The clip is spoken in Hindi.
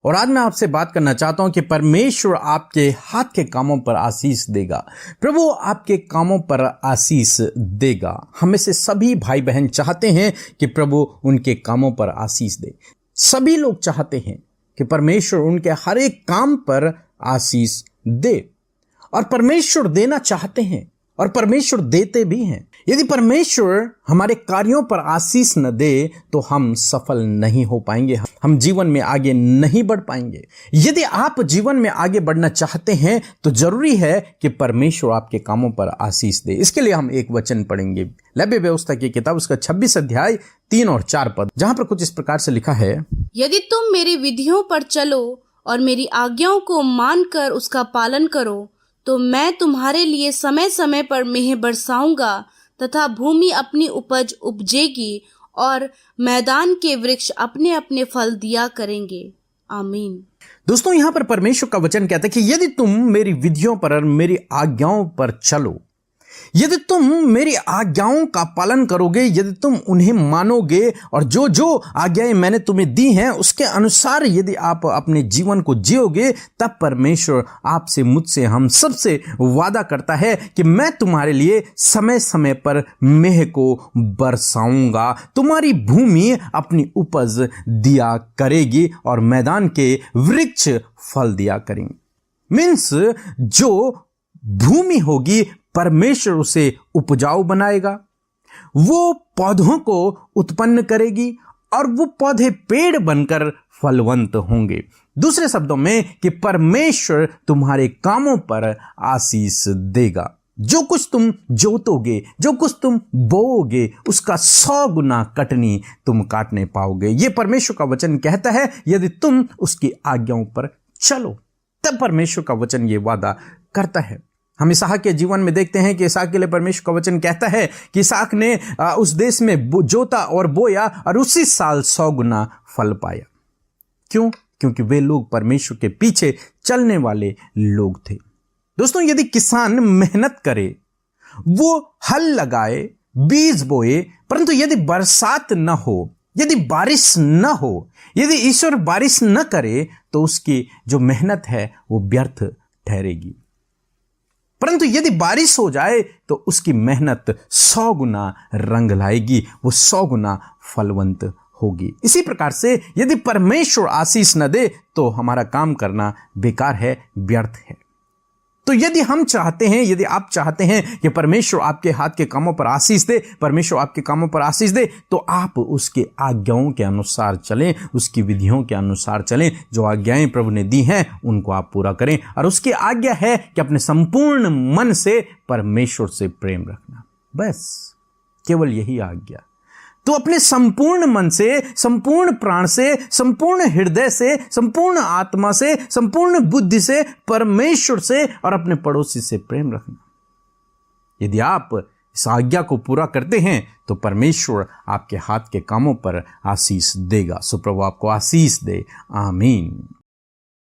और आज मैं आपसे बात करना चाहता हूं कि परमेश्वर आपके हाथ के कामों पर आशीष देगा। प्रभु आपके कामों पर आशीष देगा। हमें से सभी भाई बहन चाहते हैं कि प्रभु उनके कामों पर आशीष दे। सभी लोग चाहते हैं कि परमेश्वर उनके हर एक काम पर आशीष दे, और परमेश्वर देना चाहते हैं और परमेश्वर देते भी हैं। यदि परमेश्वर हमारे कार्यों पर आशीष न दे तो हम सफल नहीं हो पाएंगे, हम जीवन में आगे नहीं बढ़ पाएंगे। यदि आप जीवन में आगे बढ़ना चाहते हैं तो जरूरी है कि परमेश्वर आपके कामों पर आशीष दे। इसके लिए हम एक वचन पढ़ेंगे, लेवी व्यवस्था की किताब उसका 26 अध्याय 3 और 4 पद, जहां पर कुछ इस प्रकार से लिखा है, यदि तुम मेरी विधियों पर चलो और मेरी आज्ञाओं को मानकर उसका पालन करो तो मैं तुम्हारे लिए समय समय पर मेंह बरसाऊंगा तथा भूमि अपनी उपज उपजेगी और मैदान के वृक्ष अपने अपने फल दिया करेंगे। आमीन। दोस्तों, यहां पर परमेश्वर का वचन कहता है कि यदि तुम मेरी विधियों पर और मेरी आज्ञाओं पर चलो, यदि तुम मेरी आज्ञाओं का पालन करोगे, यदि तुम उन्हें मानोगे और जो जो आज्ञाएं मैंने तुम्हें दी हैं उसके अनुसार यदि आप अपने जीवन को जियोगे, तब परमेश्वर आपसे, मुझसे, हम सबसे वादा करता है कि मैं तुम्हारे लिए समय समय पर मेंह को बरसाऊंगा, तुम्हारी भूमि अपनी उपज दिया करेगी और मैदान के वृक्ष फल दिया करेंगे। मीन्स जो भूमि होगी परमेश्वर उसे उपजाऊ बनाएगा, वो पौधों को उत्पन्न करेगी और वो पौधे पेड़ बनकर फलवंत होंगे। दूसरे शब्दों में कि परमेश्वर तुम्हारे कामों पर आशीष देगा। जो कुछ तुम जोतोगे, जो कुछ तुम बोओगे, उसका 100 गुना कटनी तुम काटने पाओगे। ये परमेश्वर का वचन कहता है, यदि तुम उसकी आज्ञाओं पर चलो, तब परमेश्वर का वचन ये वादा करता है। हम इसहाक के जीवन में देखते हैं कि इसहाक के लिए परमेश्वर का वचन कहता है कि इसहाक ने उस देश में जोता और बोया और उसी साल 100 गुना फल पाया। क्यों? क्योंकि वे लोग परमेश्वर के पीछे चलने वाले लोग थे। दोस्तों, यदि किसान मेहनत करे, वो हल लगाए, बीज बोए, परंतु यदि बरसात न हो, यदि बारिश न हो, यदि ईश्वर बारिश न करे, तो उसकी जो मेहनत है वो व्यर्थ ठहरेगी। परंतु यदि बारिश हो जाए तो उसकी मेहनत 100 गुना रंग लाएगी, वो 100 गुना फलवंत होगी। इसी प्रकार से यदि परमेश्वर आशीष न दे तो हमारा काम करना बेकार है, व्यर्थ है। तो यदि हम चाहते हैं, यदि आप चाहते हैं कि परमेश्वर आपके हाथ के कामों पर आशीष दे, परमेश्वर आपके कामों पर आशीष दे, तो आप उसके आज्ञाओं के अनुसार चलें, उसकी विधियों के अनुसार चलें। जो आज्ञाएं प्रभु ने दी हैं उनको आप पूरा करें। और उसकी आज्ञा है कि अपने संपूर्ण मन से परमेश्वर से प्रेम रखना। बस केवल यही आज्ञा। तो अपने संपूर्ण मन से, संपूर्ण प्राण से, संपूर्ण हृदय से, संपूर्ण आत्मा से, संपूर्ण बुद्धि से परमेश्वर से और अपने पड़ोसी से प्रेम रखना। यदि आप इस आज्ञा को पूरा करते हैं तो परमेश्वर आपके हाथ के कामों पर आशीष देगा। सो प्रभु आपको आशीष दे। आमीन।